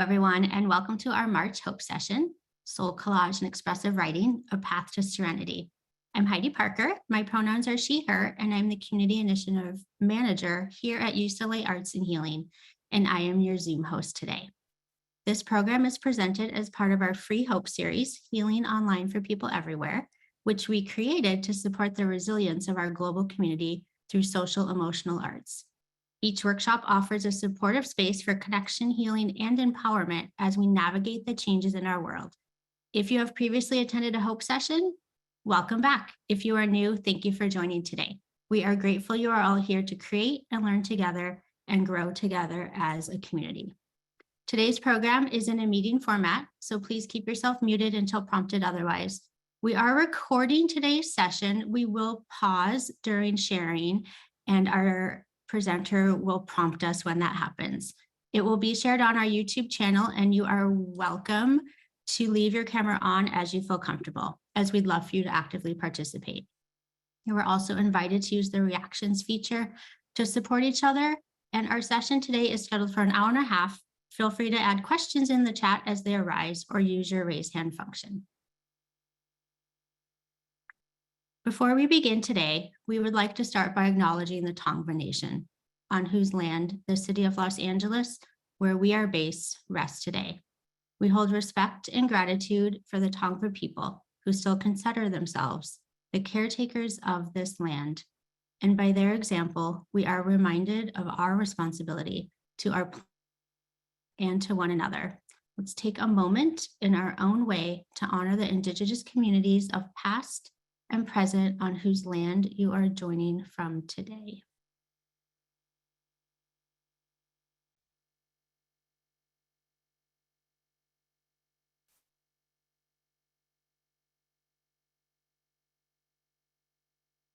Everyone, and welcome to our March Hope session, Soul Collage and Expressive Writing, A Path to Serenity. I'm Heidi Parker. My pronouns are she, her, and I'm the Community Initiative Manager here at UCLA Arts and Healing, and I am your Zoom host today. This program is presented as part of our free Hope series, Healing Online for People Everywhere, which we created to support the resilience of our global community through social emotional arts. Each workshop offers a supportive space for connection, healing, and empowerment as we navigate the changes in our world. If you have previously attended a Hope session, welcome back. If you are new, thank you for joining today. We are grateful you are all here to create and learn together and grow together as a community. Today's program is in a meeting format, so please keep yourself muted until prompted otherwise. We are recording today's session. We will pause during sharing, and our presenter will prompt us when that happens. It will be shared on our YouTube channel, and you are welcome to leave your camera on as you feel comfortable, as we'd love for you to actively participate. You are also invited to use the reactions feature to support each other, and our session today is scheduled for an hour and a half. Feel free to add questions in the chat as they arise or use your raise hand function. Before we begin today, we would like to start by acknowledging the Tongva Nation, on whose land the city of Los Angeles, where we are based, rests today. We hold respect and gratitude for the Tongva people who still consider themselves the caretakers of this land. And by their example, we are reminded of our responsibility to our planet and to one another. Let's take a moment in our own way to honor the indigenous communities of past and present on whose land you are joining from today.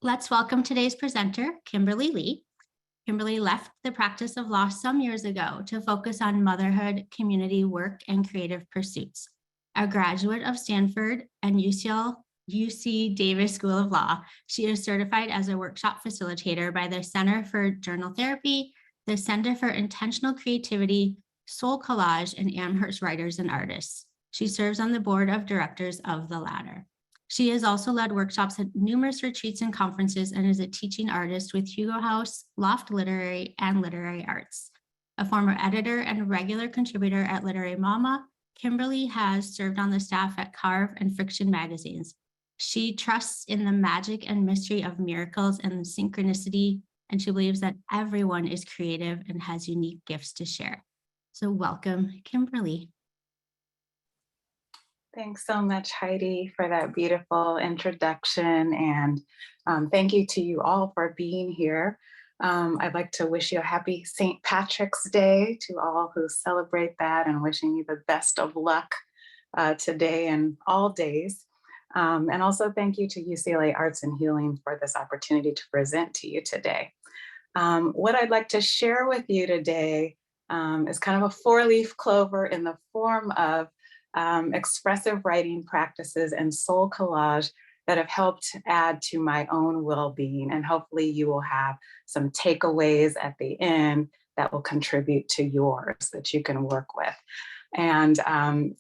Let's welcome today's presenter, Kimberly Lee. Kimberly left the practice of law some years ago to focus on motherhood, community work, and creative pursuits. A graduate of Stanford and UC Davis School of Law, she is certified as a workshop facilitator by the Center for Journal Therapy, the Center for Intentional Creativity, SoulCollage, and Amherst Writers and Artists. She serves on the board of directors of the latter. She has also led workshops at numerous retreats and conferences and is a teaching artist with Hugo House, Loft Literary, and Literary Arts. A former editor and regular contributor at Literary Mama, Kimberly has served on the staff at Carve and Friction magazines. She trusts in the magic and mystery of miracles and synchronicity, and she believes that everyone is creative and has unique gifts to share. So welcome, Kimberly. Thanks so much, Heidi, for that beautiful introduction. And thank you to you all for being here. I'd like to wish you a happy St. Patrick's Day to all who celebrate that, and wishing you the best of luck today and all days. And also thank you to UCLA Arts and Healing for this opportunity to present to you today. What I'd like to share with you today is kind of a four-leaf clover in the form of expressive writing practices and soul collage that have helped add to my own well-being. And hopefully you will have some takeaways at the end that will contribute to yours that you can work with. And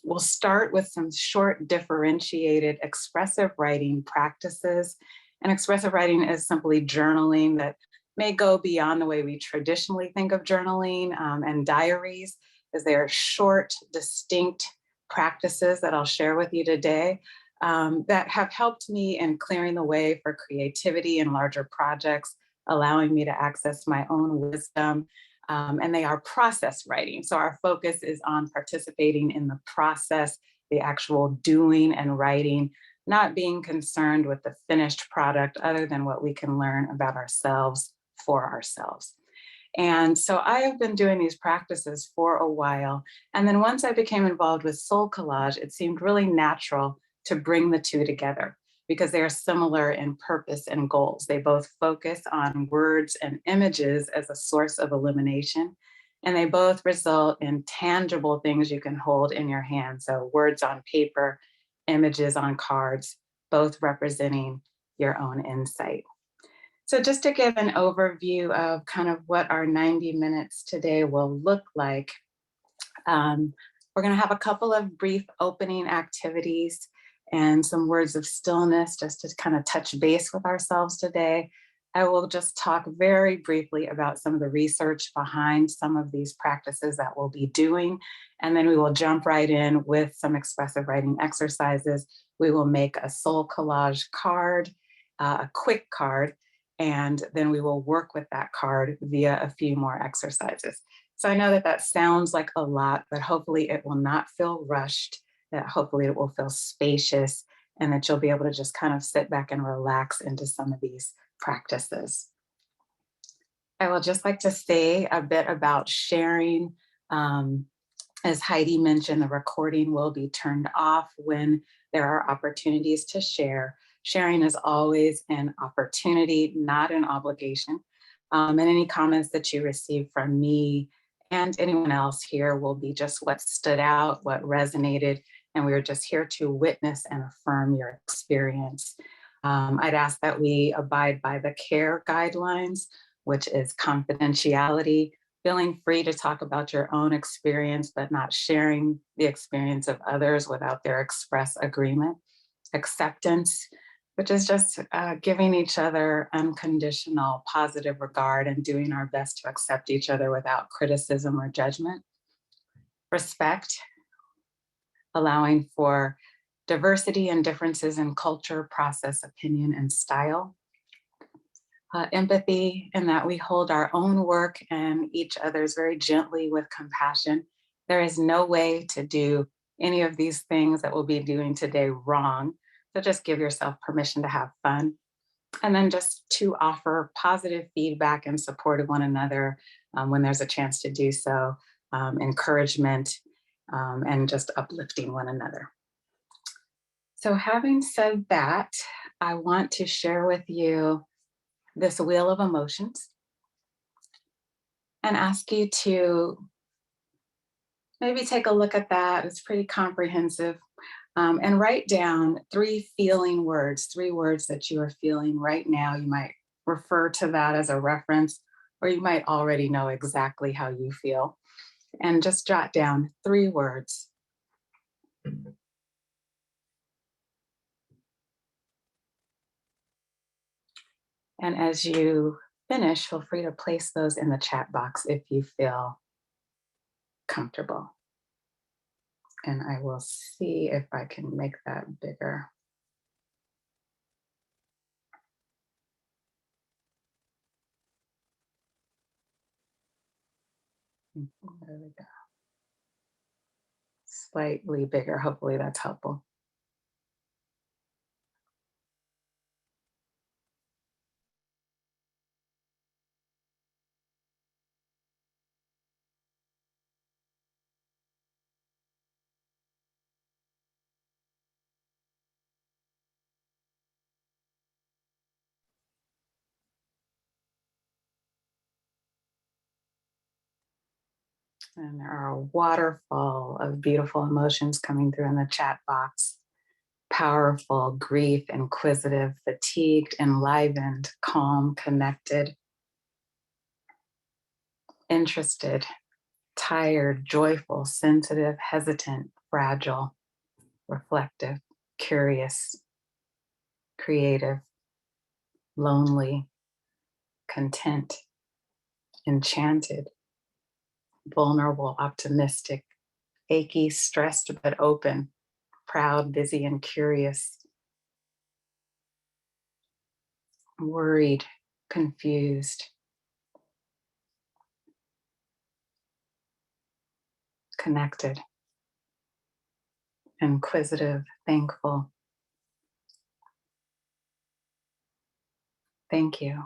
we'll start with some short differentiated expressive writing practices. And expressive writing is simply journaling that may go beyond the way we traditionally think of journaling and diaries, as they are short, distinct practices that I'll share with you today that have helped me in clearing the way for creativity in larger projects, allowing me to access my own wisdom. And they are process writing. So our focus is on participating in the process, the actual doing and writing, not being concerned with the finished product other than what we can learn about ourselves for ourselves. And so I have been doing these practices for a while. And then once I became involved with Soul Collage, it seemed really natural to bring the two together because they are similar in purpose and goals. They both focus on words and images as a source of illumination. And they both result in tangible things you can hold in your hand. So words on paper, images on cards, both representing your own insight. So just to give an overview of kind of what our 90 minutes today will look like, We're going to have a couple of brief opening activities and some words of stillness just to kind of touch base with ourselves today. I will just talk very briefly about some of the research behind some of these practices that we'll be doing, and then we will jump right in with some expressive writing exercises. We will make a soul collage card, a quick card, and then we will work with that card via a few more exercises. So I know that that sounds like a lot, but hopefully it will not feel rushed, that hopefully it will feel spacious, and that you'll be able to just kind of sit back and relax into some of these practices. I will just like to say a bit about sharing. As Heidi mentioned, the recording will be turned off when there are opportunities to share. Sharing is always an opportunity, not an obligation. And any comments that you receive from me and anyone else here will be just what stood out, what resonated, and we are just here to witness and affirm your experience. I'd ask that we abide by the CARE guidelines, which is confidentiality, feeling free to talk about your own experience, but not sharing the experience of others without their express agreement. Acceptance, which is just giving each other unconditional positive regard and doing our best to accept each other without criticism or judgment. Respect, allowing for diversity and differences in culture, process, opinion, and style. Empathy, in that we hold our own work and each other's very gently with compassion. There is no way to do any of these things that we'll be doing today wrong. So just give yourself permission to have fun. And then just to offer positive feedback and support of one another when there's a chance to do so, encouragement, and just uplifting one another. So having said that, I want to share with you this wheel of emotions and ask you to maybe take a look at that. It's pretty comprehensive. And write down 3 feeling words, 3 words that you are feeling right now. You might refer to that as a reference, or you might already know exactly how you feel. And just jot down 3 words. And as you finish, feel free to place those in the chat box if you feel comfortable. And I will see if I can make that bigger. There we go. Slightly bigger. Hopefully that's helpful. And there are a waterfall of beautiful emotions coming through in the chat box. Powerful, grief, inquisitive, fatigued, enlivened, calm, connected, interested, tired, joyful, sensitive, hesitant, fragile, reflective, curious, creative, lonely, content, enchanted, vulnerable, optimistic, achy, stressed, but open, proud, busy, and curious, worried, confused, connected, inquisitive, thankful. Thank you.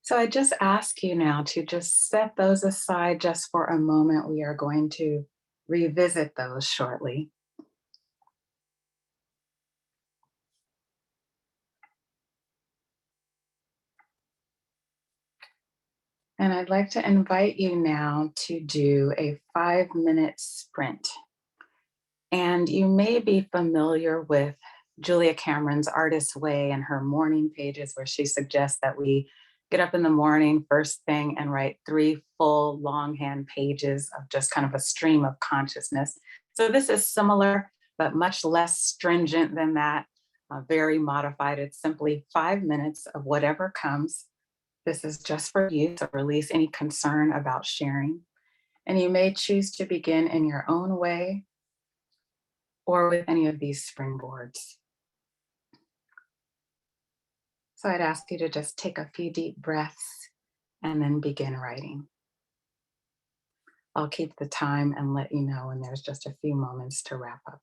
So I just ask you now to just set those aside just for a moment. We are going to revisit those shortly. And I'd like to invite you now to do a 5-minute sprint. And you may be familiar with Julia Cameron's Artist's Way and her morning pages where she suggests that we get up in the morning first thing and write 3 full longhand pages of just kind of a stream of consciousness. So this is similar, but much less stringent than that, very modified. It's simply 5 minutes of whatever comes. This is just for you to release any concern about sharing. And you may choose to begin in your own way or with any of these springboards. So I'd ask you to just take a few deep breaths and then begin writing. I'll keep the time and let you know when there's just a few moments to wrap up.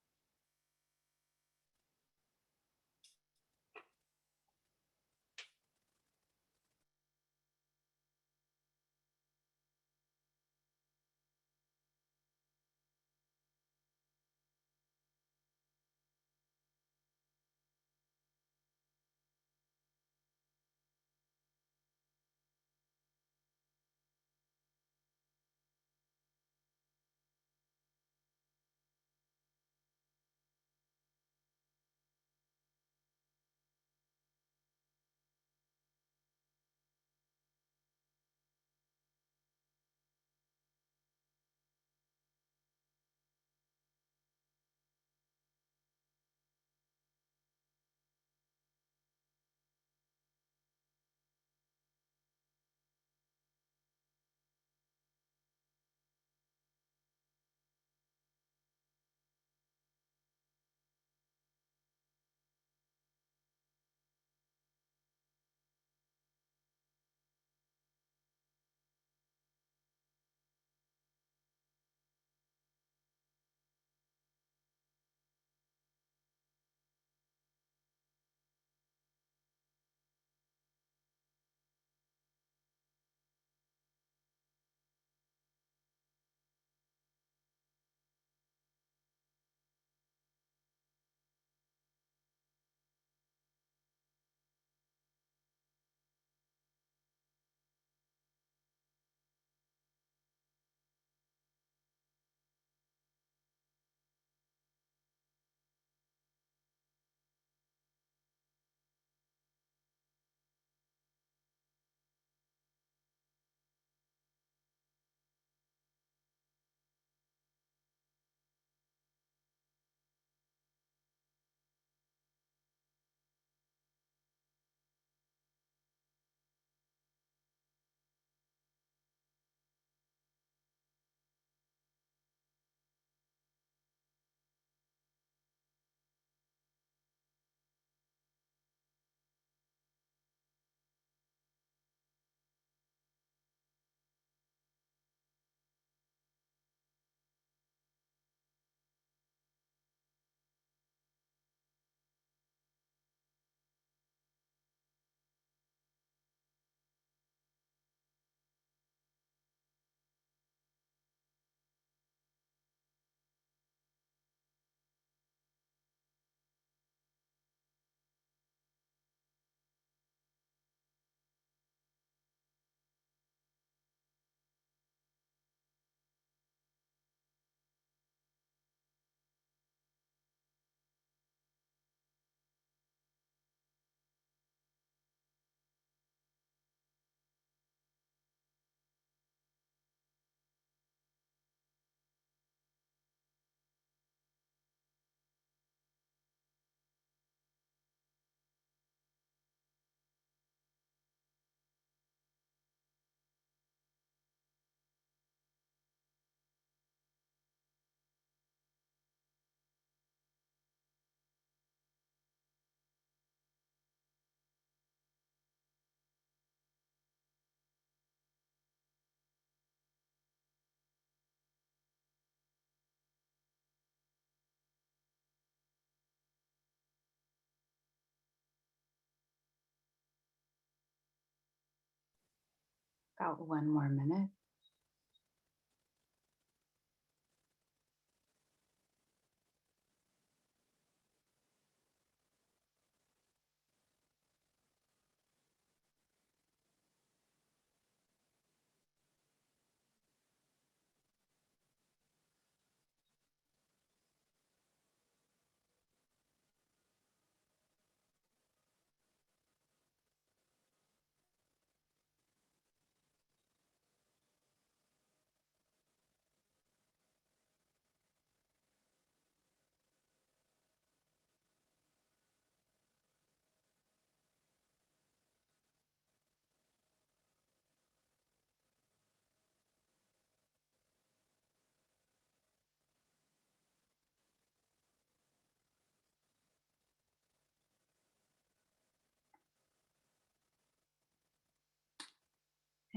About 1 more minute.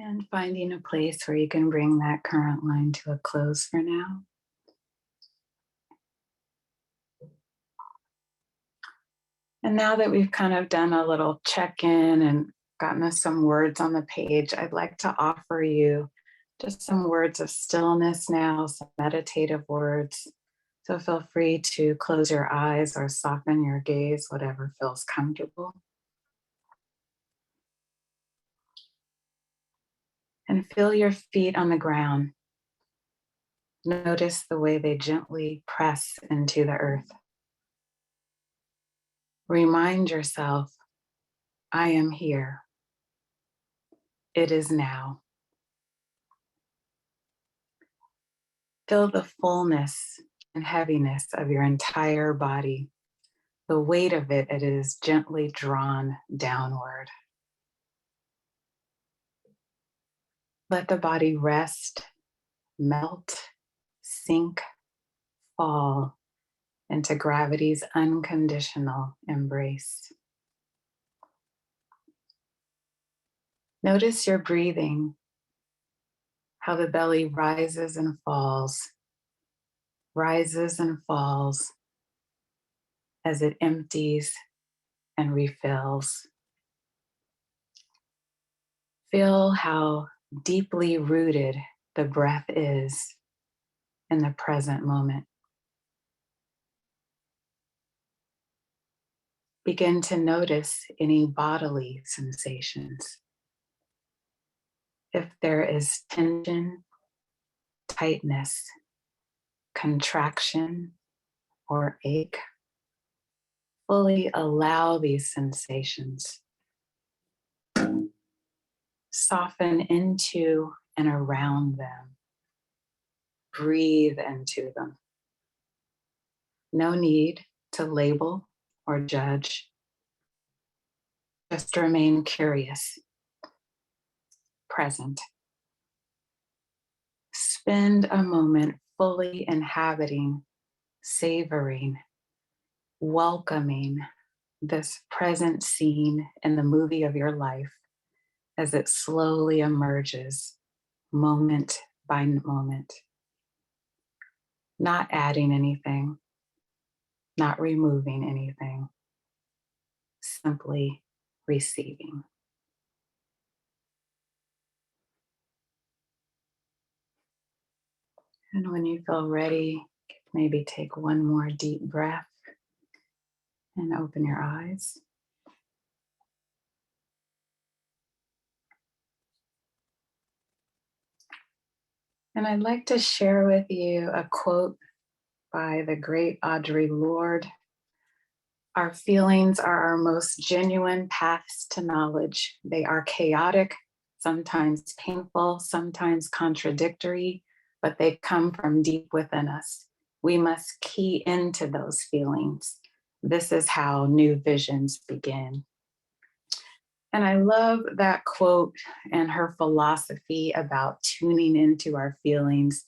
And finding a place where you can bring that current line to a close for now. And now that we've kind of done a little check-in and gotten us some words on the page, I'd like to offer you just some words of stillness now, some meditative words. So feel free to close your eyes or soften your gaze, whatever feels comfortable. And feel your feet on the ground. Notice the way they gently press into the earth. Remind yourself, I am here. It is now. Feel the fullness and heaviness of your entire body. The weight of it is gently drawn downward. Let the body rest, melt, sink, fall into gravity's unconditional embrace. Notice your breathing, how the belly rises and falls as it empties and refills. Feel how deeply rooted the breath is in the present moment. Begin to notice any bodily sensations. If there is tension, tightness, contraction, or ache, fully allow these sensations. Soften into and around them. Breathe into them. No need to label or judge. Just remain curious, present. Spend a moment fully inhabiting, savoring, welcoming this present scene in the movie of your life as it slowly emerges moment by moment. Not adding anything, not removing anything, simply receiving. And when you feel ready, maybe take one more deep breath and open your eyes. And I'd like to share with you a quote by the great Audre Lorde. Our feelings are our most genuine paths to knowledge. They are chaotic, sometimes painful, sometimes contradictory, but they come from deep within us. We must key into those feelings. This is how new visions begin. And I love that quote and her philosophy about tuning into our feelings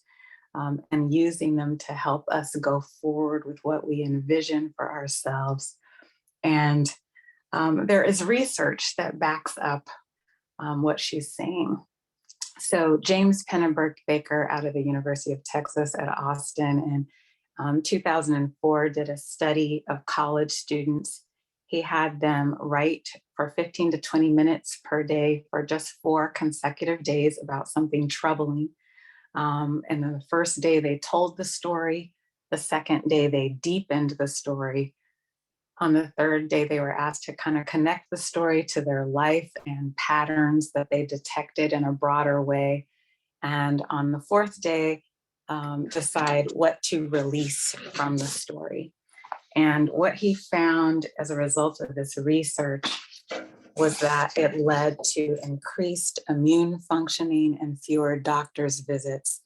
and using them to help us go forward with what we envision for ourselves. And there is research that backs up what she's saying. So James Pennenberg Baker out of the University of Texas at Austin in 2004 did a study of college students. He had them write for 15 to 20 minutes per day for just 4 consecutive days about something troubling. And then the first day they told the story. The second day they deepened the story. On the third day, they were asked to kind of connect the story to their life and patterns that they detected in a broader way. And on the fourth day, decide what to release from the story. And what he found as a result of this research was that it led to increased immune functioning and fewer doctor's visits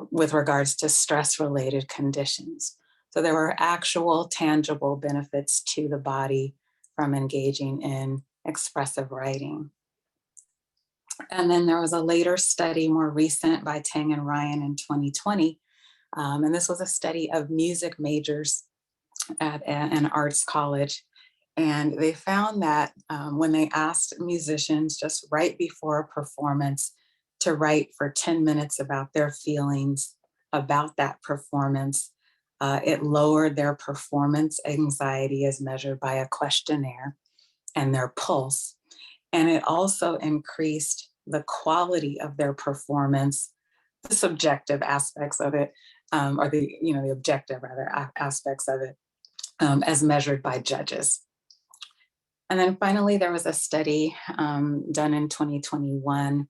with regards to stress-related conditions. So there were actual tangible benefits to the body from engaging in expressive writing. And then there was a later study, more recent, by Tang and Ryan in 2020. And this was a study of music majors at an arts college. And they found that when they asked musicians just right before a performance to write for 10 minutes about their feelings about that performance, it lowered their performance anxiety as measured by a questionnaire and their pulse. And it also increased the quality of their performance, the subjective aspects of it, or the objective rather aspects of it, as measured by judges. And then finally, there was a study done in 2021,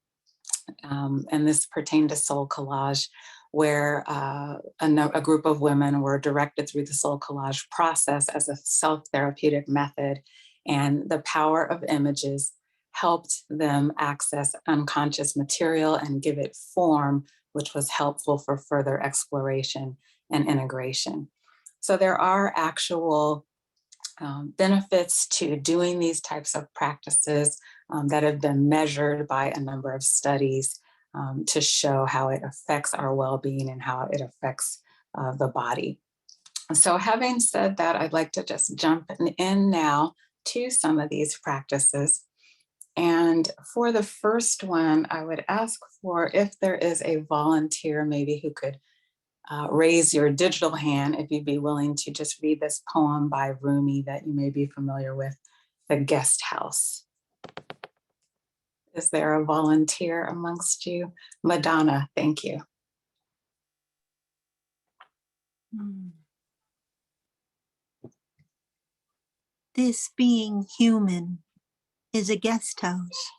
and this pertained to SoulCollage, where a group of women were directed through the SoulCollage process as a self-therapeutic method, and the power of images helped them access unconscious material and give it form, which was helpful for further exploration and integration. So there are actual benefits to doing these types of practices that have been measured by a number of studies to show how it affects our well-being and how it affects the body. So having said that, I'd like to just jump in now to some of these practices. And for the first one, I would ask for if there is a volunteer maybe who could raise your digital hand if you'd be willing to just read this poem by Rumi that you may be familiar with, The Guest House. Is there a volunteer amongst you? Madonna, thank you. This being human is a guest house.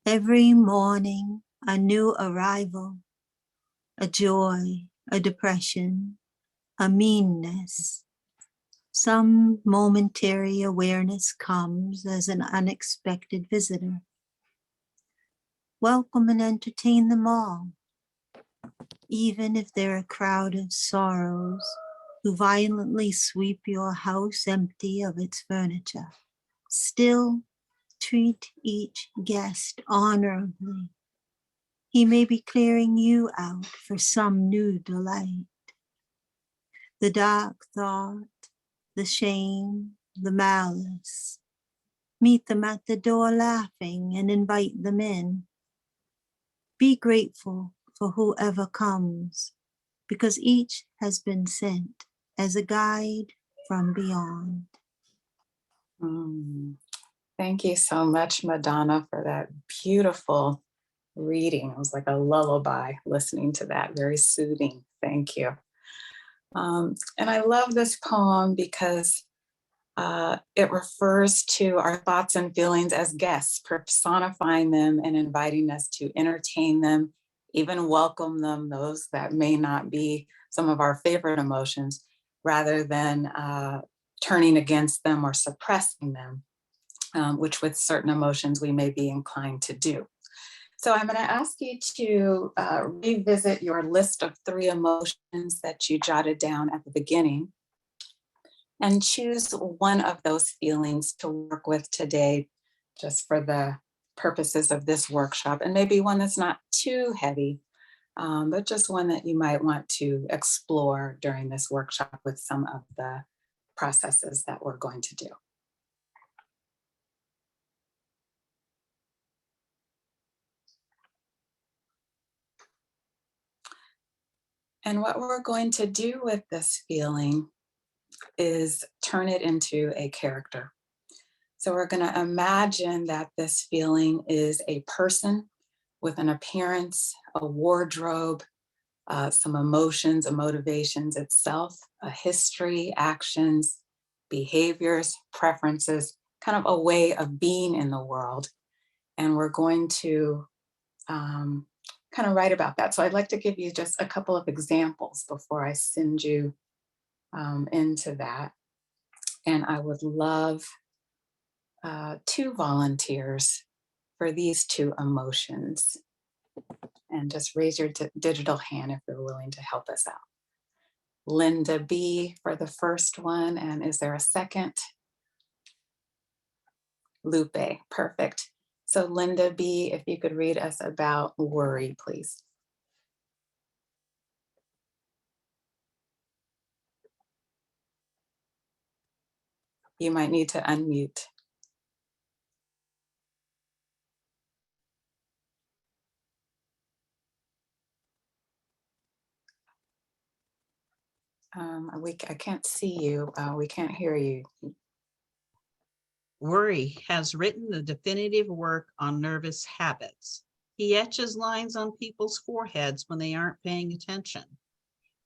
Every morning, a new arrival, a joy, a depression, a meanness. Some momentary awareness comes as an unexpected visitor. Welcome and entertain them all, even if they're a crowd of sorrows who violently sweep your house empty of its furniture. Still, treat each guest honorably. He may be clearing you out for some new delight. The dark thought, the shame, the malice. Meet them at the door laughing and invite them in. Be grateful for whoever comes, because each has been sent as a guide from beyond. Thank you so much, Madonna, for that beautiful reading. It was like a lullaby listening to that, very soothing. Thank you. And I love this poem because it refers to our thoughts and feelings as guests, personifying them and inviting us to entertain them, even welcome them, those that may not be some of our favorite emotions, rather than turning against them or suppressing them, which with certain emotions we may be inclined to do. So I'm going to ask you to revisit your list of 3 emotions that you jotted down at the beginning and choose one of those feelings to work with today, just for the purposes of this workshop, and maybe one that's not too heavy, but just one that you might want to explore during this workshop with some of the processes that we're going to do. And what we're going to do with this feeling is turn it into a character. So we're going to imagine that this feeling is a person with an appearance, a wardrobe, some emotions and motivations itself, a history, actions, behaviors, preferences, kind of a way of being in the world. And we're going to kind of write about that. So I'd like to give you just a couple of examples before I send you into that. And I would love 2 volunteers for these 2 emotions. And just raise your digital hand if you're willing to help us out. Linda B for the first one, and is there a second? Lupe, perfect. So Linda B, if you could read us about worry, please. You might need to unmute. I can't see you. We can't hear you. Worry has written the definitive work on nervous habits. He etches lines on people's foreheads when they aren't paying attention.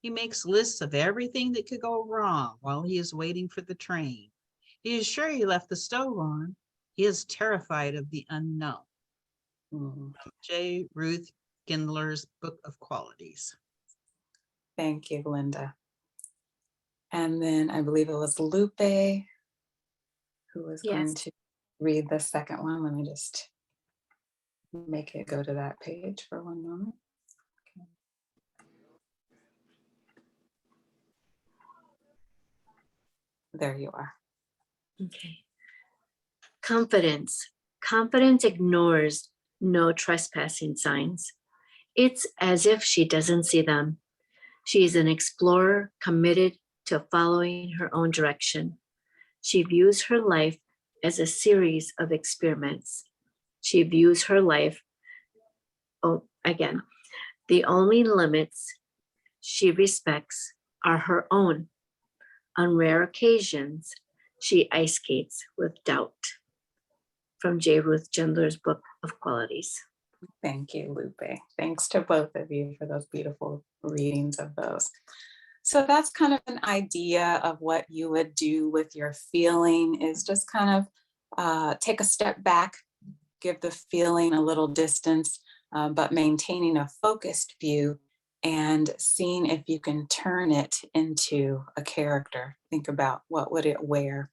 He makes lists of everything that could go wrong while he is waiting for the train. He is sure he left the stove on. He is terrified of the unknown. Mhm. J. Ruth Gindler's Book of Qualities. Thank you, Linda. And then I believe it was Lupe who was going to read the second one. Let me just make it go to that page for one moment. Okay. There you are. Okay. Confidence. Confidence ignores no trespassing signs. It's as if she doesn't see them. She is an explorer committed to following her own direction. She views her life as a series of experiments. She views her life, the only limits she respects are her own. On rare occasions, she ice skates with doubt. From J. Ruth Gindler's Book of Qualities. Thank you, Lupe. Thanks to both of you for those beautiful readings of those. So that's kind of an idea of what you would do with your feeling, is just kind of take a step back, give the feeling a little distance, but maintaining a focused view and seeing if you can turn it into a character. Think about what would it wear?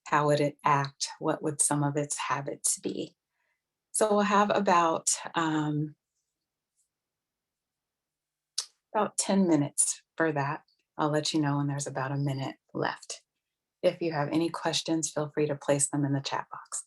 How would it act? What would some of its habits be? So we'll have about 10 minutes for that. I'll let you know when there's about a minute left. If you have any questions, feel free to place them in the chat box.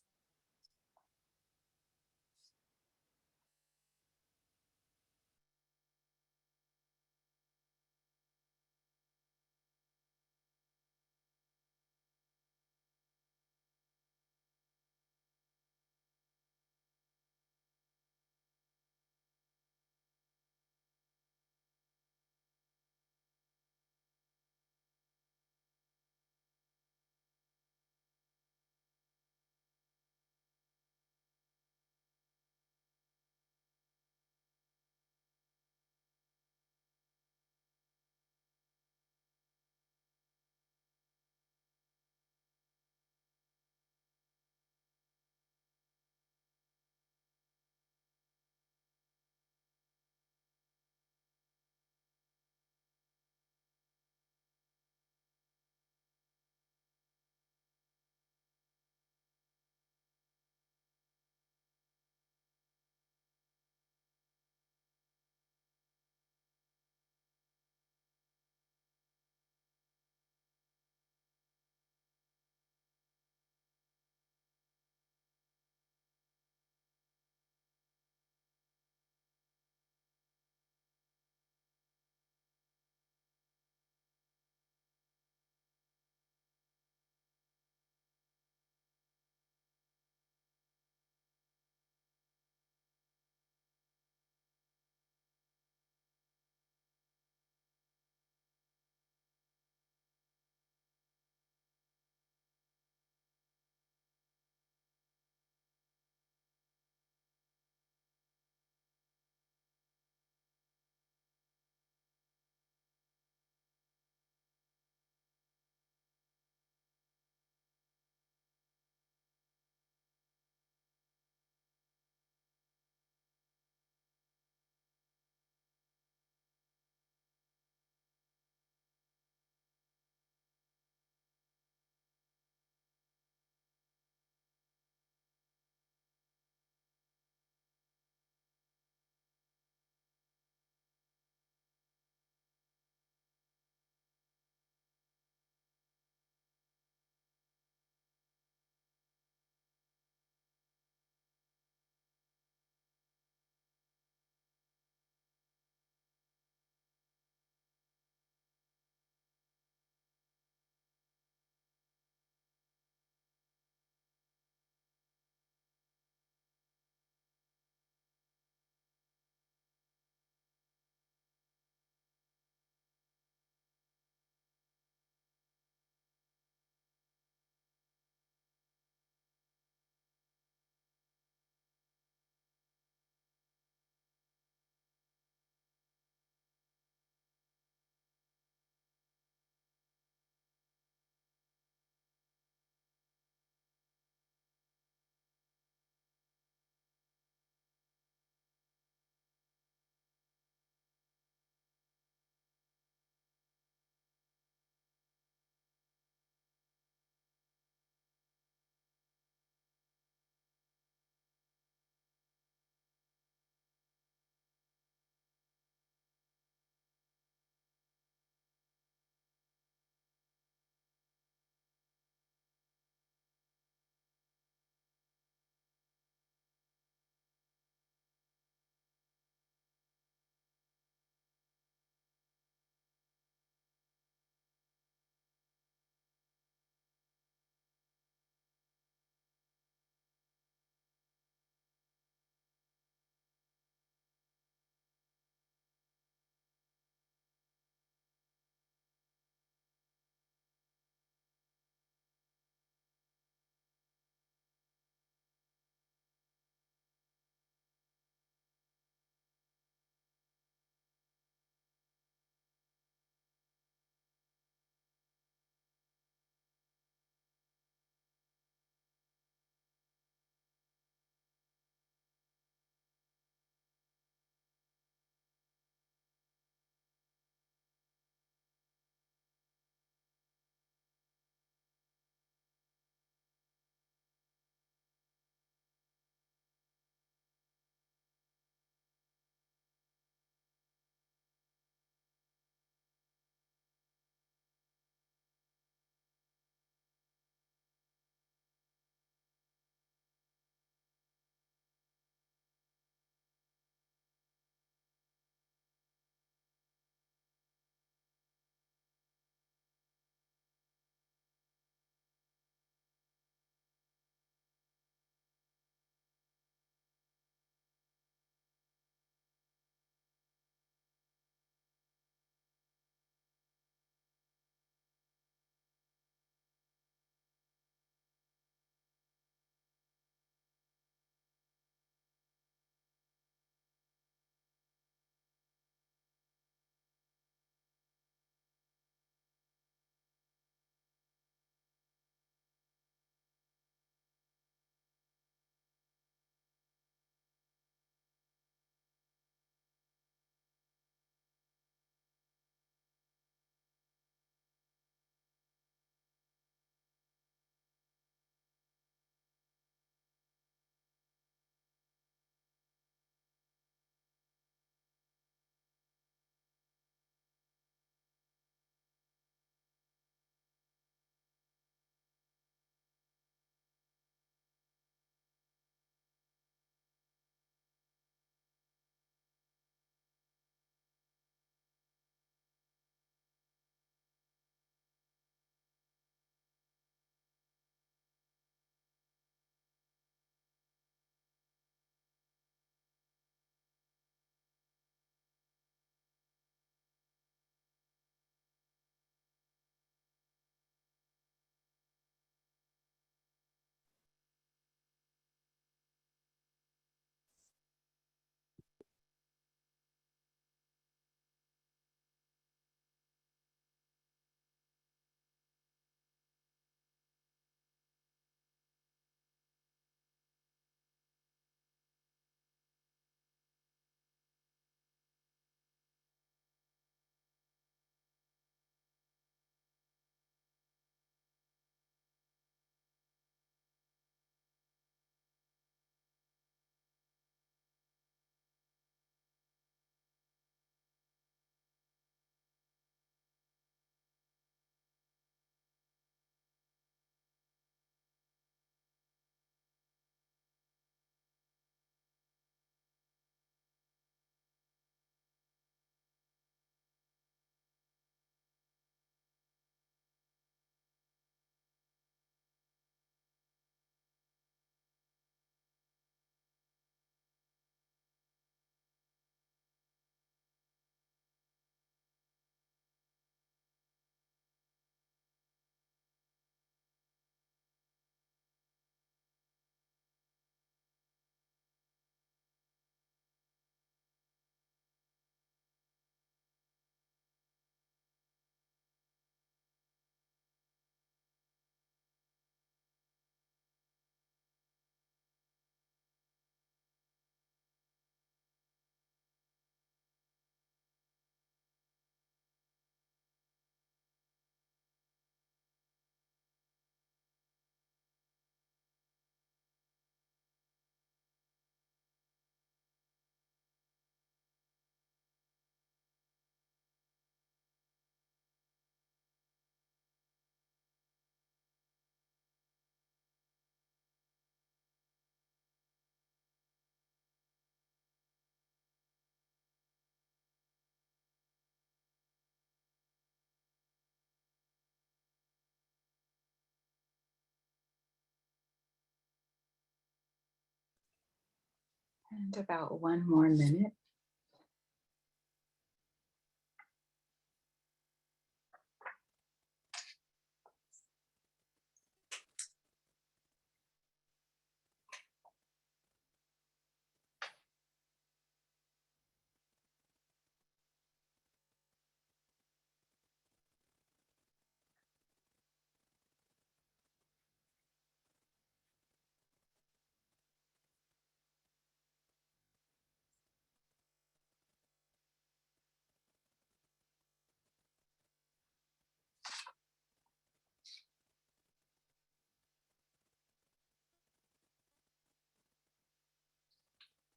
And about 1 more minute.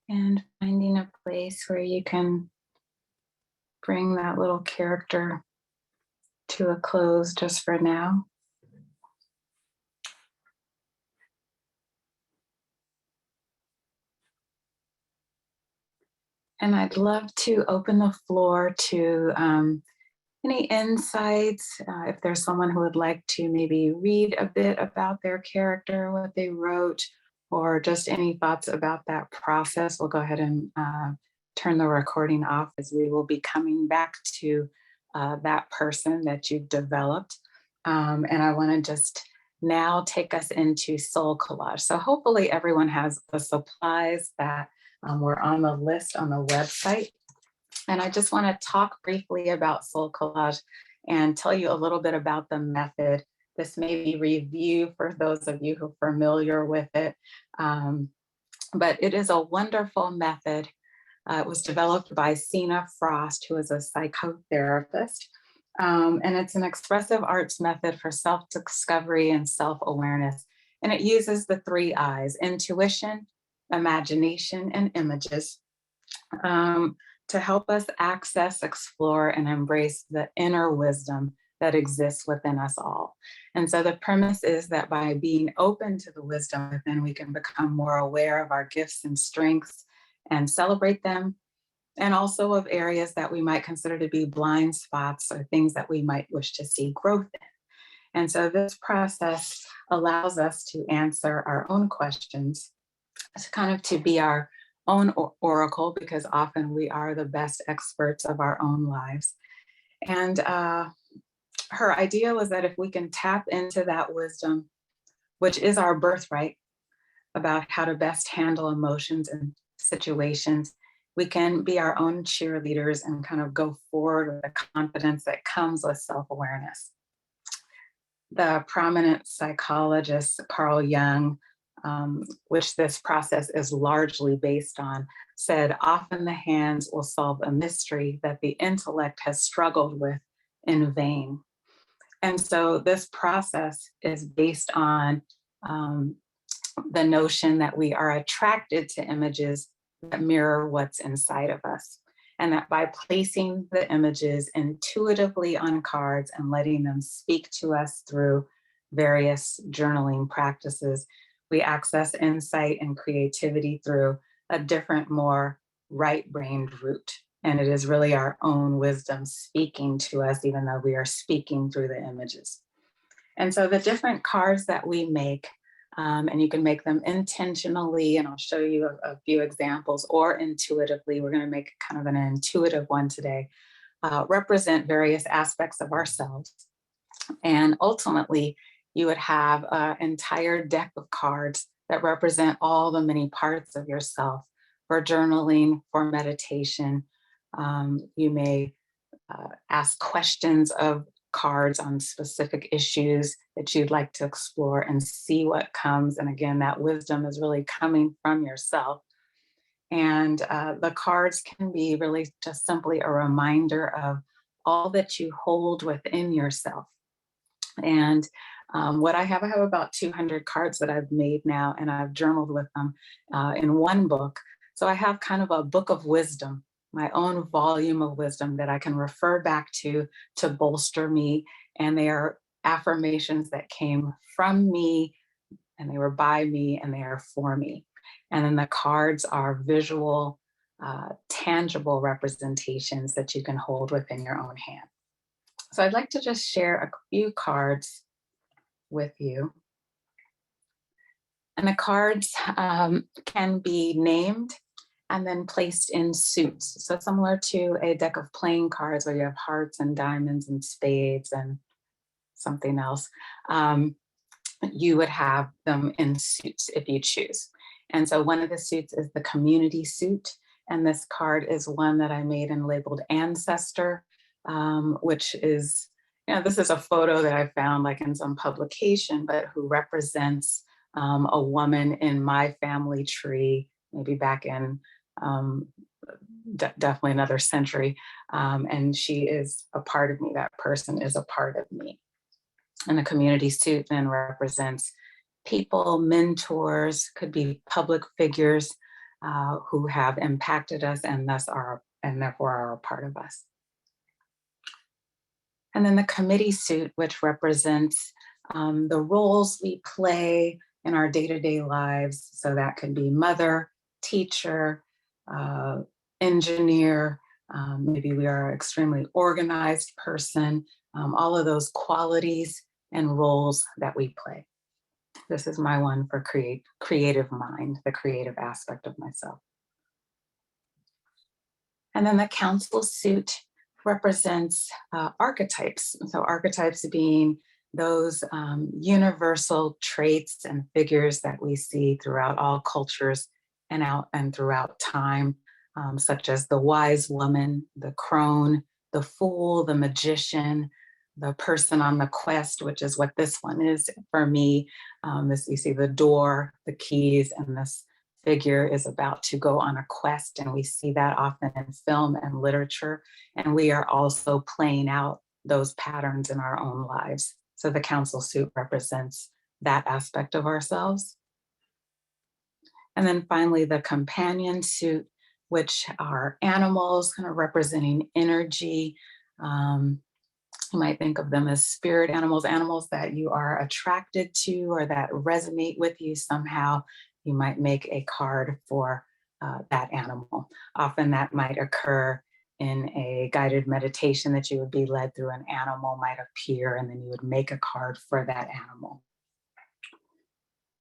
And finding a place where you can bring that little character to a close just for now. And I'd love to open the floor to any insights. If there's someone who would like to maybe read a bit about their character, what they wrote, or just any thoughts about that process, we'll go ahead and turn the recording off, as we will be coming back to that person that you've developed. And I want to just now take us into Soul Collage. So hopefully everyone has the supplies that were on the list on the website. And I just want to talk briefly about Soul Collage and tell you a little bit about the method. This may be review for those of you who are familiar with it, but it is a wonderful method. It was developed by Sina Frost, who is a psychotherapist. And it's an expressive arts method for self-discovery and self-awareness. And it uses the 3 I's: intuition, imagination, and images, to help us access, explore, and embrace the inner wisdom that exists within us all. And so the premise is that by being open to the wisdom within, we can become more aware of our gifts and strengths and celebrate them, and also of areas that we might consider to be blind spots or things that we might wish to see growth in. And so this process allows us to answer our own questions, to kind of to be our own oracle, because often we are the best experts of our own lives. And her idea was that if we can tap into that wisdom, which is our birthright, about how to best handle emotions and situations, we can be our own cheerleaders and kind of go forward with the confidence that comes with self-awareness. The prominent psychologist Carl Jung, which this process is largely based on, said, often the hands will solve a mystery that the intellect has struggled with in vain. And so this process is based on the notion that we are attracted to images that mirror what's inside of us. And that by placing the images intuitively on cards and letting them speak to us through various journaling practices, we access insight and creativity through a different, more right-brained route. And it is really our own wisdom speaking to us, even though we are speaking through the images. And so the different cards that we make, and you can make them intentionally, and I'll show you a few examples, or intuitively. We're going to make kind of an intuitive one today, represent various aspects of ourselves. And ultimately, you would have an entire deck of cards that represent all the many parts of yourself. For journaling, for meditation, you may ask questions of cards on specific issues that you'd like to explore and see what comes. And again, that wisdom is really coming from yourself. And the cards can be really just simply a reminder of all that you hold within yourself. And what I have about 200 cards that I've made now, and I've journaled with them in one book. So I have kind of a book of wisdom, my own volume of wisdom that I can refer back to bolster me. And they are affirmations that came from me, and they were by me, and they are for me. And then the cards are visual, tangible representations that you can hold within your own hand. So I'd like to just share a few cards with you. And the cards can be named, and then placed in suits. So similar to a deck of playing cards where you have hearts and diamonds and spades and something else. You would have them in suits if you choose. And so one of the suits is the community suit. And this card is one that I made and labeled Ancestor, which is, this is a photo that I found like in some publication, but who represents a woman in my family tree, maybe back in definitely another century. And she is a part of me. That person is a part of me. And the community suit then represents people, mentors, could be public figures who have impacted us and therefore are a part of us. And then the committee suit, which represents the roles we play in our day-to-day lives. So that could be mother, teacher, engineer, maybe we are an extremely organized person, all of those qualities and roles that we play. This is my one for creative mind, the creative aspect of myself. And then the council suit represents archetypes. So archetypes being those universal traits and figures that we see throughout all cultures and throughout time, such as the wise woman, the crone, the fool, the magician, the person on the quest, which is what this one is for me. You see the door, the keys, and this figure is about to go on a quest. And we see that often in film and literature. And we are also playing out those patterns in our own lives. So the council suit represents that aspect of ourselves. And then finally, the companion suit, which are animals kind of representing energy. You might think of them as spirit animals, animals that you are attracted to or that resonate with you somehow. You might make a card for that animal. Often that might occur in a guided meditation that you would be led through. An animal might appear and then you would make a card for that animal.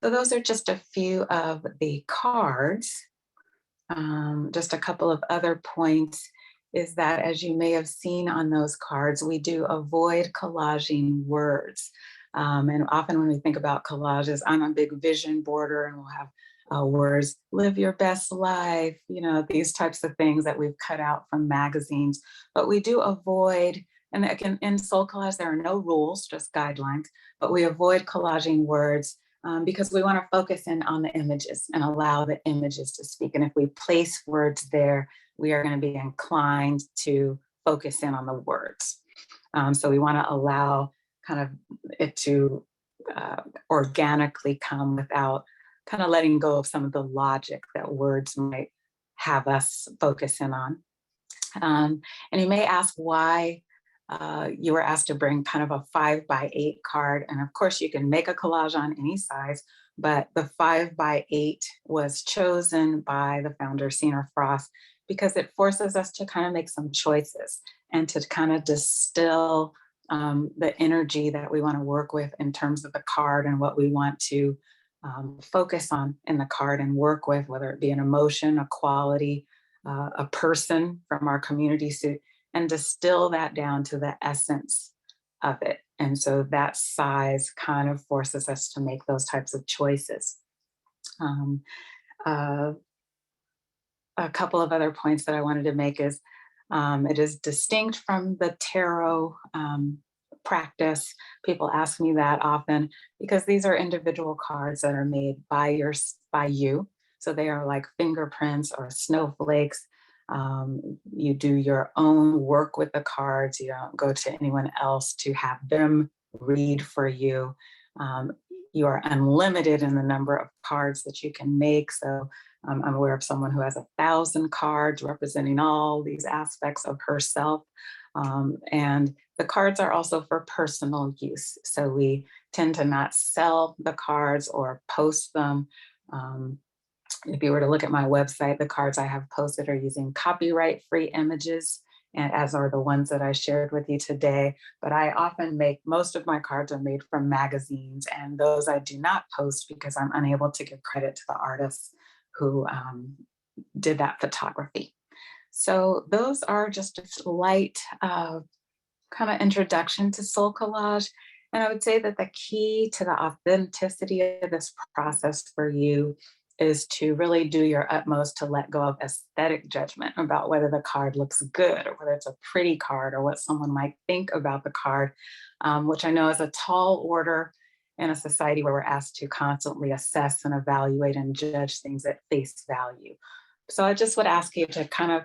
So those are just a few of the cards. Just a couple of other points is that, as you may have seen on those cards, we do avoid collaging words. And often when we think about collages, I'm a big vision boarder and we'll have words, live your best life, these types of things that we've cut out from magazines. But we do avoid, and again, in SoulCollage, there are no rules, just guidelines, but we avoid collaging words because we want to focus in on the images and allow the images to speak. And if we place words there, we are going to be inclined to focus in on the words. So we want to allow kind of it to organically come without kind of letting go of some of the logic that words might have us focus in on. And you may ask why you were asked to bring kind of a 5x8 card. And of course you can make a collage on any size, but the 5x8 was chosen by the founder, Sina Frost, because it forces us to kind of make some choices and to kind of distill the energy that we want to work with in terms of the card and what we want to focus on in the card and work with, whether it be an emotion, a quality, a person from our community suit, and distill that down to the essence of it. And so that size kind of forces us to make those types of choices. A couple of other points that I wanted to make is it is distinct from the tarot practice. People ask me that often because these are individual cards that are made by you. So they are like fingerprints or snowflakes. You do your own work with the cards. You don't go to anyone else to have them read for you. You are unlimited in the number of cards that you can make. So I'm aware of someone who has 1,000 cards representing all these aspects of herself. And the cards are also for personal use. So we tend to not sell the cards or post them. If you were to look at my website, the cards I have posted are using copyright-free images, and as are the ones that I shared with you today. But I often most of my cards are made from magazines, and those I do not post because I'm unable to give credit to the artists who did that photography. So those are just a light kind of introduction to soul collage. And I would say that the key to the authenticity of this process for you is to really do your utmost to let go of aesthetic judgment about whether the card looks good or whether it's a pretty card or what someone might think about the card, which I know is a tall order in a society where we're asked to constantly assess and evaluate and judge things at face value. So I just would ask you to kind of,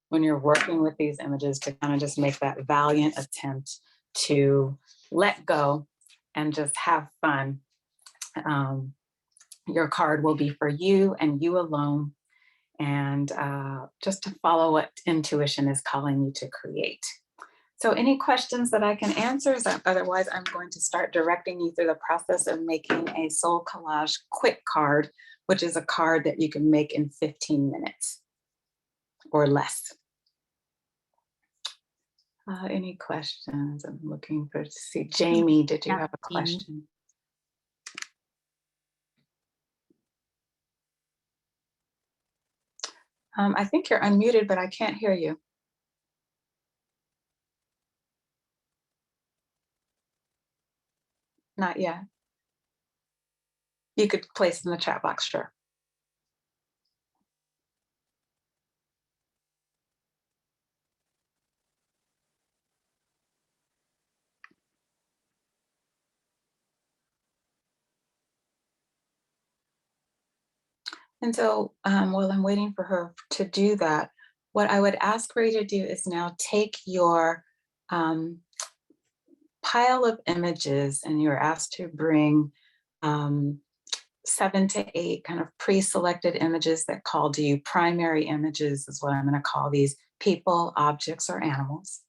when you're working with these images, to kind of just make that valiant attempt to let go and just have fun. Your card will be for you and you alone, and just to follow what intuition is calling you to create. So any questions that I can answer? Otherwise, I'm going to start directing you through the process of making a soul collage quick card, which is a card that you can make in 15 minutes or less. Any questions? I'm looking for to see. Jamie, did you Yeah, have a Jamie. question? I think you're unmuted, but I can't hear you. Not yet. You could place in the chat box, sure. And so while I'm waiting for her to do that, what I would ask for you to do is now take your pile of images, and you're asked to bring 7 to 8 kind of pre-selected images that call to you. Primary images is what I'm going to call these: people, objects, or animals.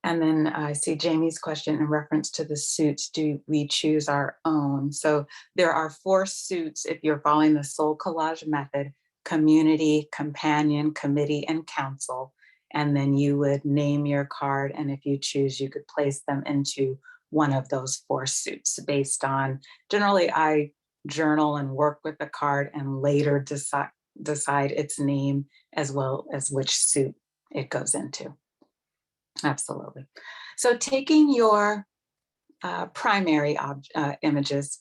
And then I see Jamie's question in reference to the suits. Do we choose our own? So there are 4 suits if you're following the soul collage method: community, companion, committee, and council. And then you would name your card. And if you choose, you could place them into one of those 4 suits based on, generally I journal and work with the card and later decide its name as well as which suit it goes into. Absolutely. So taking your primary images,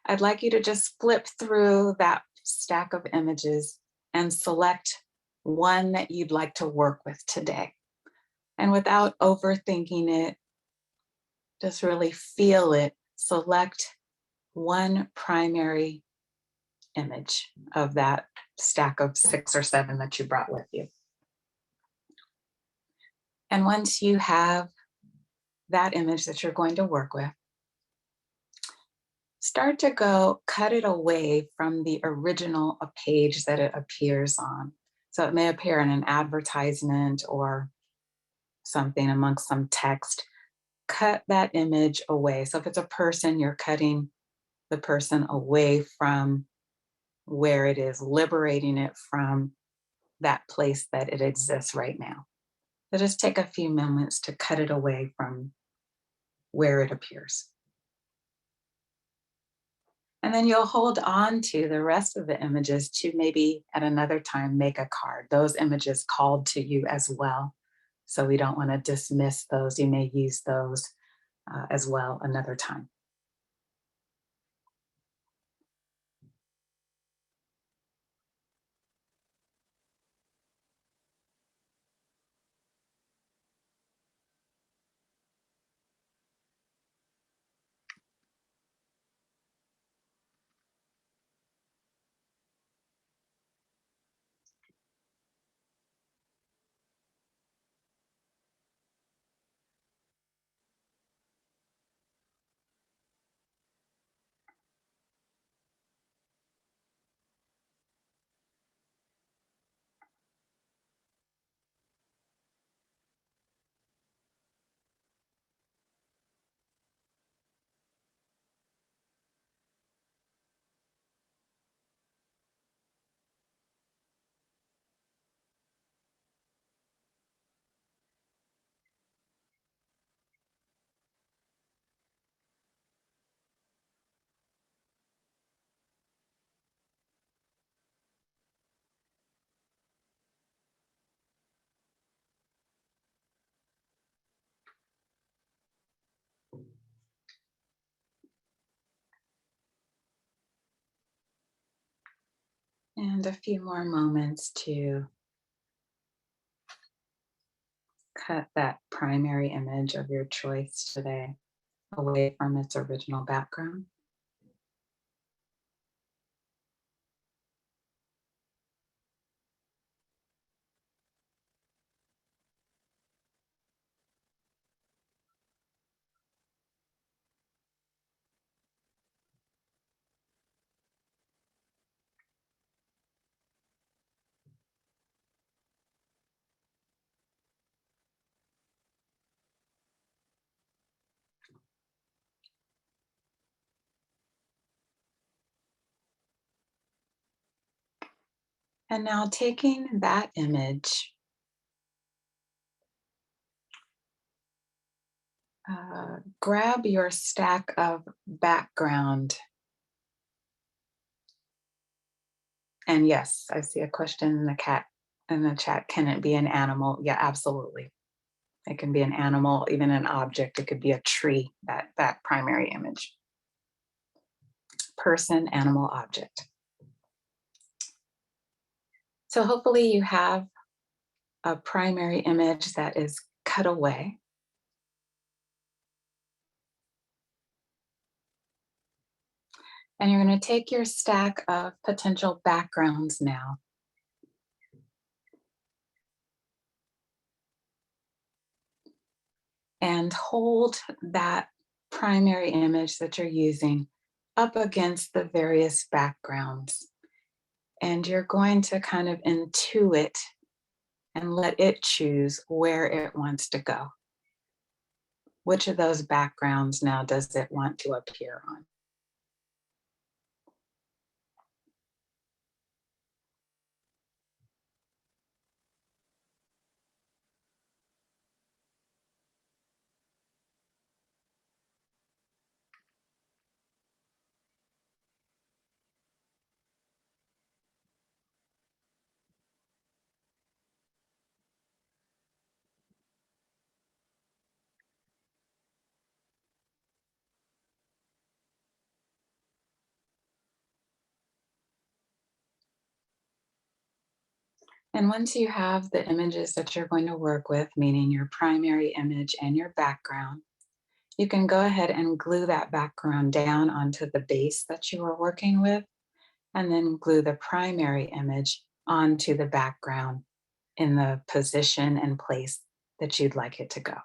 I'd like you to just flip through that stack of images and select one that you'd like to work with today. And without overthinking it, just really feel it. Select one primary image of that stack of 6 or 7 that you brought with you. And once you have that image that you're going to work with, start to go cut it away from the original page that it appears on. So it may appear in an advertisement or something amongst some text. Cut that image away. So if it's a person, you're cutting the person away from where it is, liberating it from that place that it exists right now. So just take a few moments to cut it away from where it appears. And then you'll hold on to the rest of the images to maybe at another time make a card. Those images called to you as well. So we don't want to dismiss those. You may use those as well another time. And a few more moments to cut that primary image of your choice today away from its original background. And now taking that image, grab your stack of background. And yes, I see a question in the chat. Can it be an animal? Yeah, absolutely. It can be an animal, even an object. It could be a tree, that primary image. Person, animal, object. So hopefully you have a primary image that is cut away. And you're going to take your stack of potential backgrounds now. And hold that primary image that you're using up against the various backgrounds. And you're going to kind of intuit and let it choose where it wants to go. Which of those backgrounds now does it want to appear on? And once you have the images that you're going to work with, meaning your primary image and your background, you can go ahead and glue that background down onto the base that you are working with, and then glue the primary image onto the background in the position and place that you'd like it to go.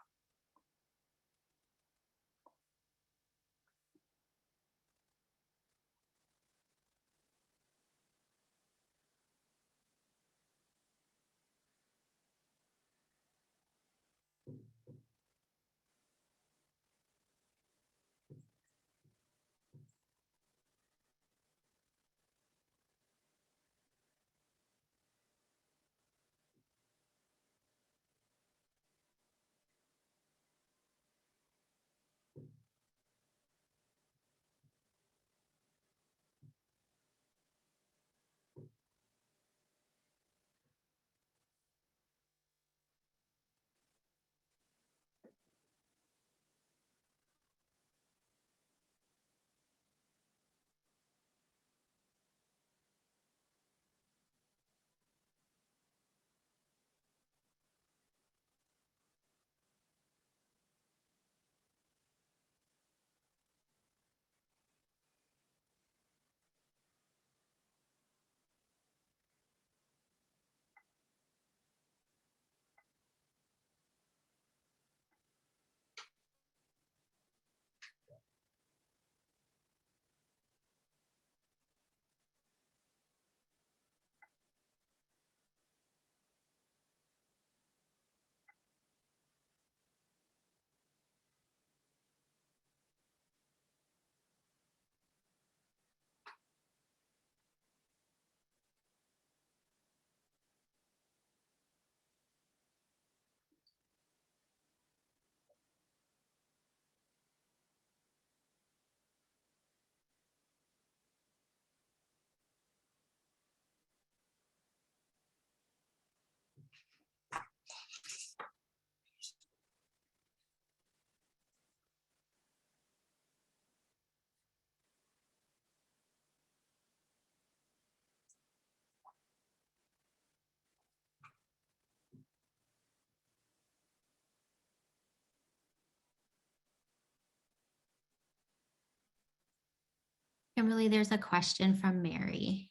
Kimberly, there's a question from Mary.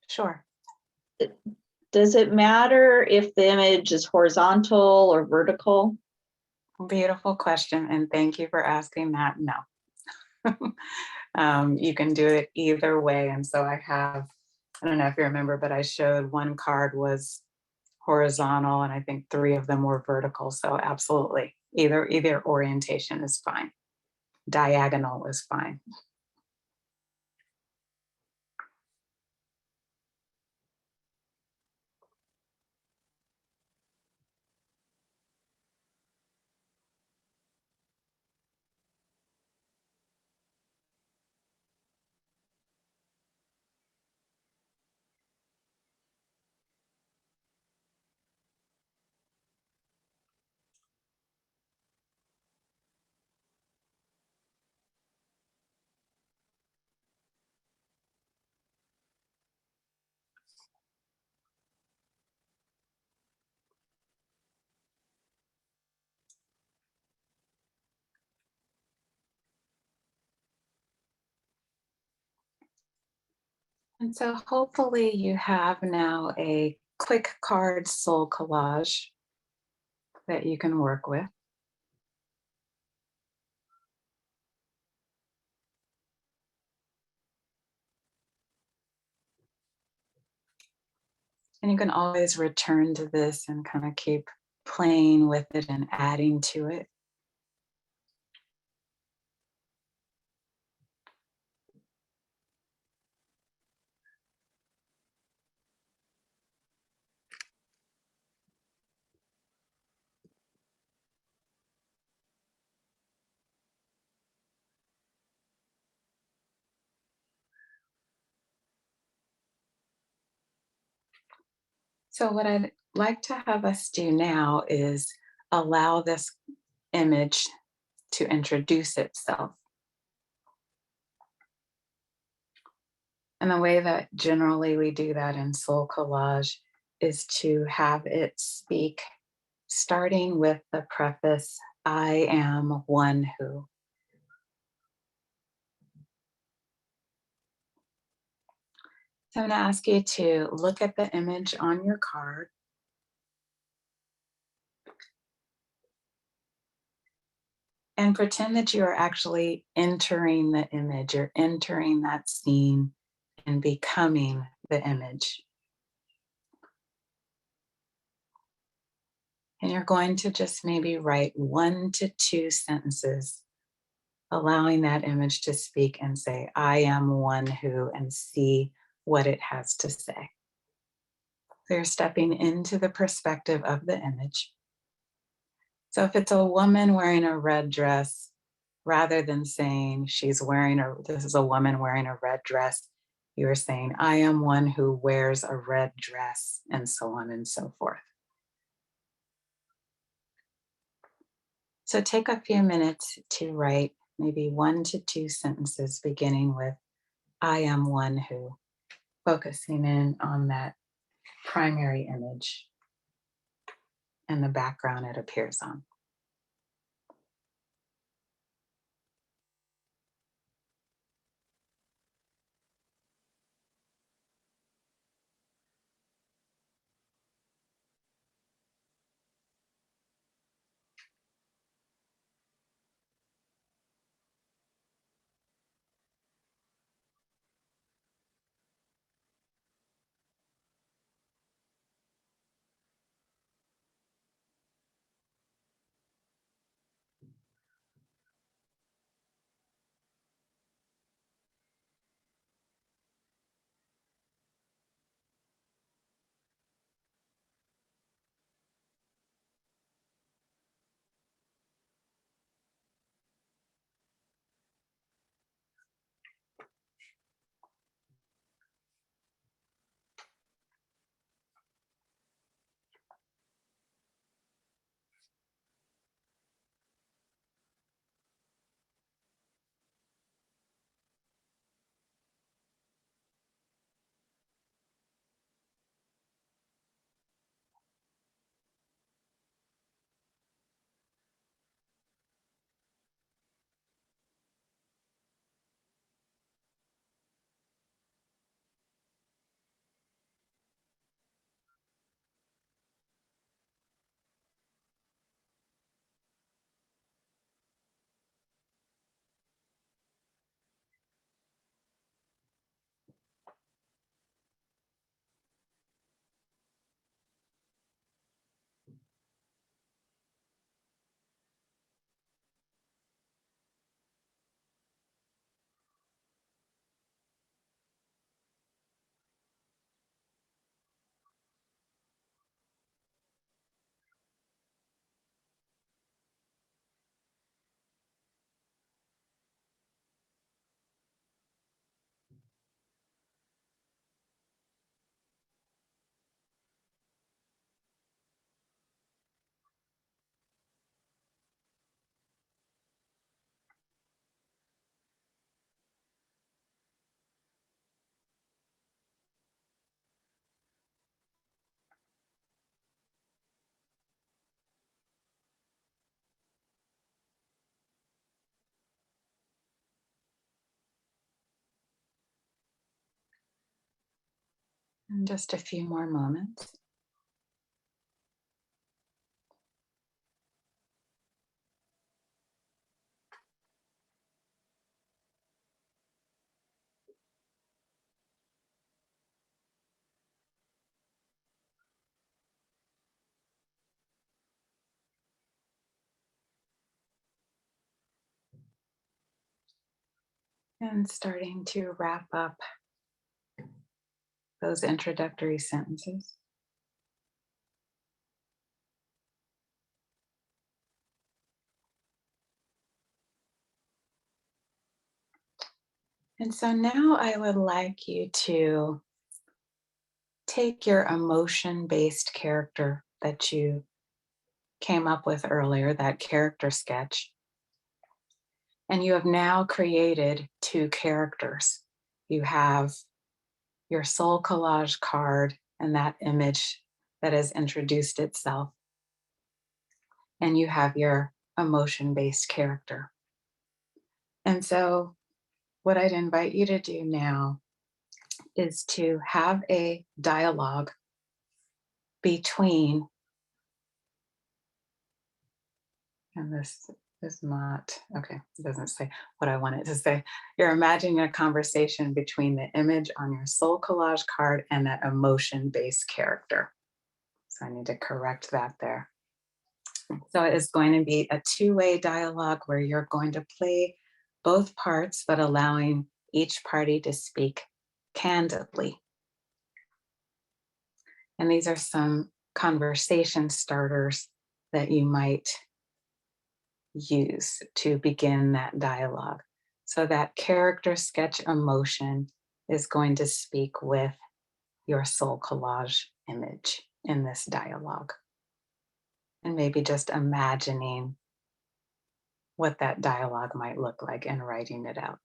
Sure. Does it matter if the image is horizontal or vertical? Beautiful question, and thank you for asking that. No. You can do it either way. And so I don't know if you remember, but I showed one card was horizontal and I think 3 of them were vertical. So absolutely, either orientation is fine. Diagonal is fine. And so hopefully you have now a quick card soul collage that you can work with. And you can always return to this and kind of keep playing with it and adding to it. So what I'd like to have us do now is allow this image to introduce itself. And the way that generally we do that in Soul Collage is to have it speak, starting with the preface, I am one who. So I'm going to ask you to look at the image on your card. And pretend that you are actually entering the image, you're entering that scene and becoming the image. And you're going to just maybe write 1 to 2 sentences, allowing that image to speak and say, I am one who, and see what it has to say. So you're stepping into the perspective of the image. So if it's a woman wearing a red dress, rather than saying this is a woman wearing a red dress, you're saying, I am one who wears a red dress, and so on and so forth. So take a few minutes to write maybe 1 to 2 sentences beginning with, I am one who, focusing in on that primary image and the background it appears on. And just a few more moments. And starting to wrap up those introductory sentences. And so now I would like you to take your emotion-based character that you came up with earlier, that character sketch, and you have now created two characters. You have your soul collage card and that image that has introduced itself, and you have your emotion-based character. And so what I'd invite you to do now is to have a dialogue between, and this is not, okay, it doesn't say what I want it to say. You're imagining a conversation between the image on your soul collage card and that emotion-based character. So I need to correct that there. So it is going to be a two-way dialogue where you're going to play both parts, but allowing each party to speak candidly. And these are some conversation starters that you might use to begin that dialogue. So that character sketch emotion is going to speak with your soul collage image in this dialogue. And maybe just imagining what that dialogue might look like and writing it out.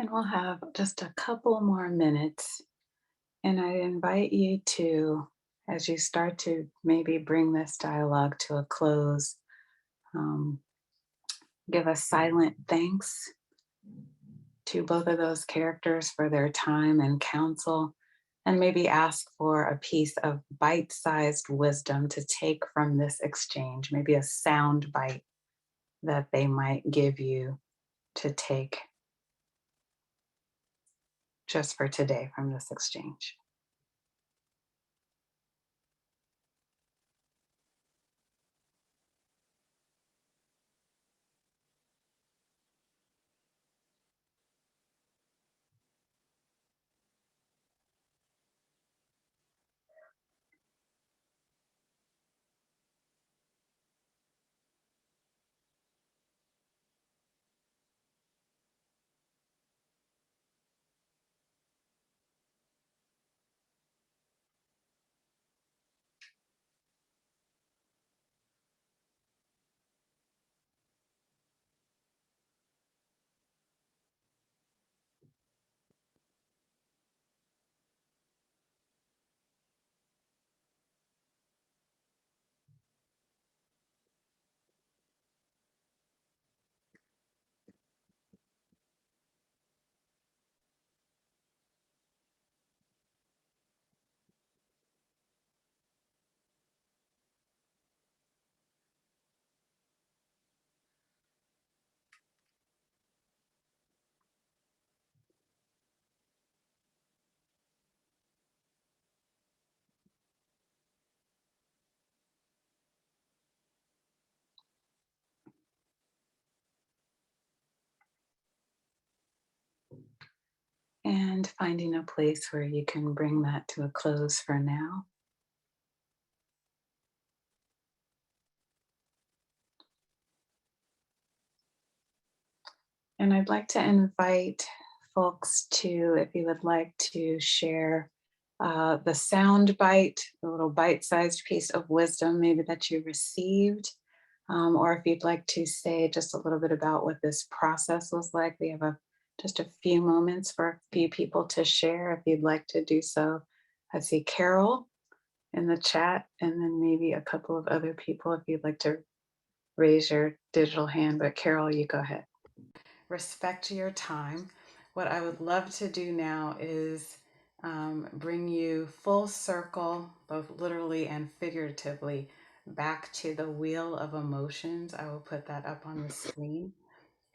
And we'll have just a couple more minutes. And I invite you to, as you start to maybe bring this dialogue to a close, um, give a silent thanks to both of those characters for their time and counsel, and maybe ask for a piece of bite sized wisdom to take from this exchange, maybe a sound bite that they might give you to take just for today from this exchange. And finding a place where you can bring that to a close for now. And I'd like to invite folks to, if you would like to share the sound bite, the little bite sized piece of wisdom maybe that you received, or if you'd like to say just a little bit about what this process was like. We have just a few moments for a few people to share if you'd like to do so. I see Carol in the chat, and then maybe a couple of other people if you'd like to raise your digital hand. But Carol, you go ahead. Respect your time. What I would love to do now is bring you full circle, both literally and figuratively, back to the wheel of emotions. I will put that up on the screen.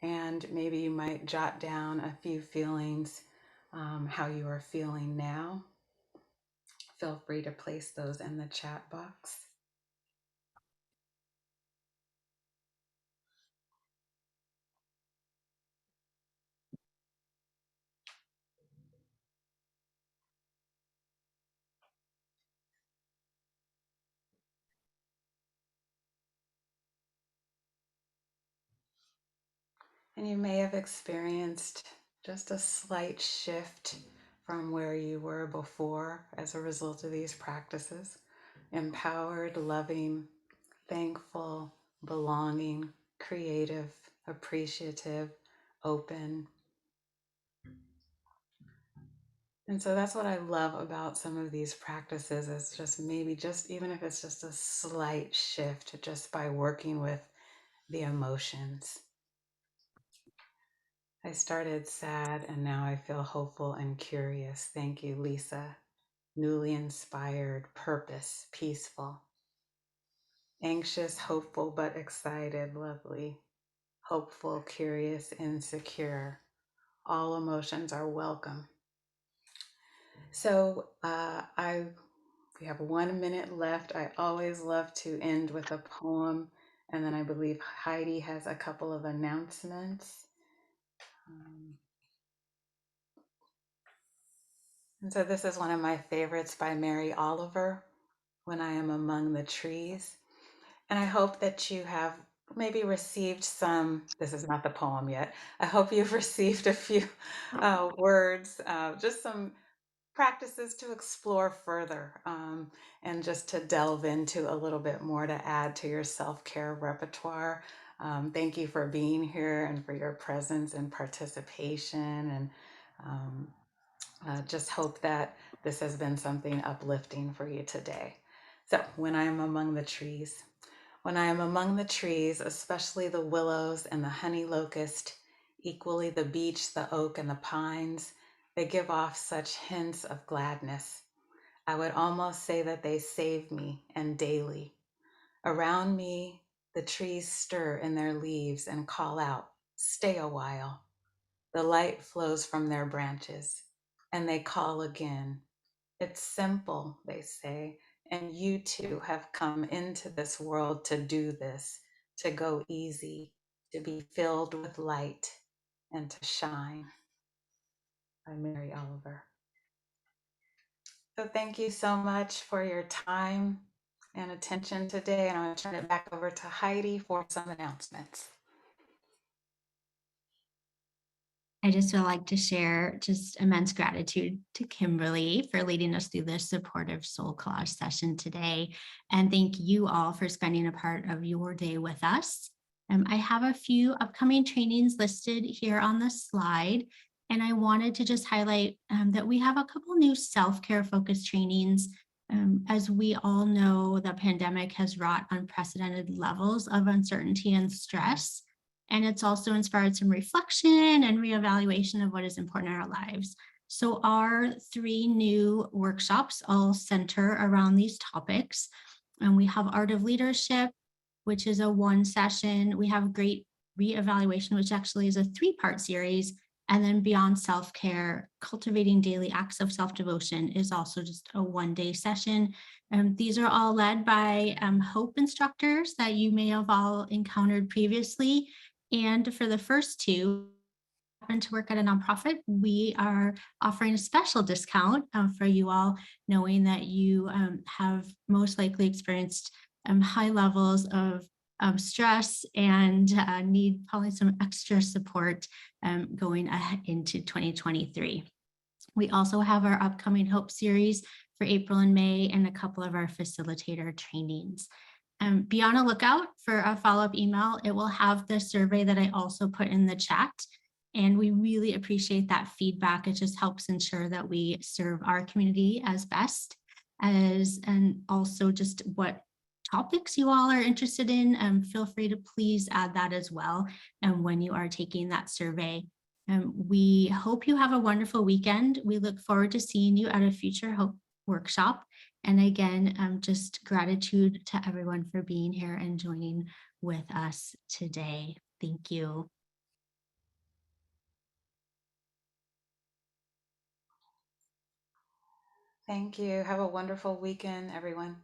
And maybe you might jot down a few feelings, how you are feeling now. Feel free to place those in the chat box. And you may have experienced just a slight shift from where you were before as a result of these practices. Empowered, loving, thankful, belonging, creative, appreciative, open. And so that's what I love about some of these practices is just maybe just even if it's just a slight shift just by working with the emotions. I started sad and now I feel hopeful and curious. Thank you, Lisa. Newly inspired, purpose, peaceful. Anxious, hopeful, but excited, lovely. Hopeful, curious, insecure. All emotions are welcome. So we have 1 minute left. I always love to end with a poem. And then I believe Heidi has a couple of announcements. And so this is one of my favorites by Mary Oliver, When I Am Among the Trees. And I hope that you have maybe received some, this is not the poem yet, I hope you've received a few words, just some practices to explore further and just to delve into a little bit more to add to your self-care repertoire. Thank you for being here and for your presence and participation. And just hope that this has been something uplifting for you today. So, when I am among the trees, when I am among the trees, especially the willows and the honey locust, equally the beech, the oak, and the pines, they give off such hints of gladness. I would almost say that they save me, and daily. Around me, the trees stir in their leaves and call out, "Stay a while." The light flows from their branches, and they call again. "It's simple," they say, "and you too have come into this world to do this, to go easy, to be filled with light, and to shine." By Mary Oliver. So thank you so much for your time and attention today, and I'm going to turn it back over to Heidi for some announcements. I just would like to share just immense gratitude to Kimberly for leading us through this supportive Soul Collage session today. And thank you all for spending a part of your day with us. I have a few upcoming trainings listed here on the slide. And I wanted to just highlight that we have a couple new self-care focused trainings. As we all know, the pandemic has wrought unprecedented levels of uncertainty and stress. And it's also inspired some reflection and reevaluation of what is important in our lives. So our 3 new workshops all center around these topics. And we have Art of Leadership, which is a 1 session. We have Great Reevaluation, which actually is a 3-part series. And then Beyond Self-Care, Cultivating Daily Acts of Self-Devotion is also just a 1-day session. These are all led by Hope instructors that you may have all encountered previously. And for the first 2, happen to work at a nonprofit, we are offering a special discount for you all, knowing that you have most likely experienced high levels of stress and need probably some extra support going ahead into 2023. We also have our upcoming Hope series for April and May and a couple of our facilitator trainings. Be on a lookout for a follow-up email. It will have the survey that I also put in the chat. And we really appreciate that feedback. It just helps ensure that we serve our community as best as, and also just what topics you all are interested in. Feel free to please add that as well. And when you are taking that survey, we hope you have a wonderful weekend. We look forward to seeing you at a future Hope workshop. And again, just gratitude to everyone for being here and joining with us today. Thank you. Thank you. Have a wonderful weekend, everyone.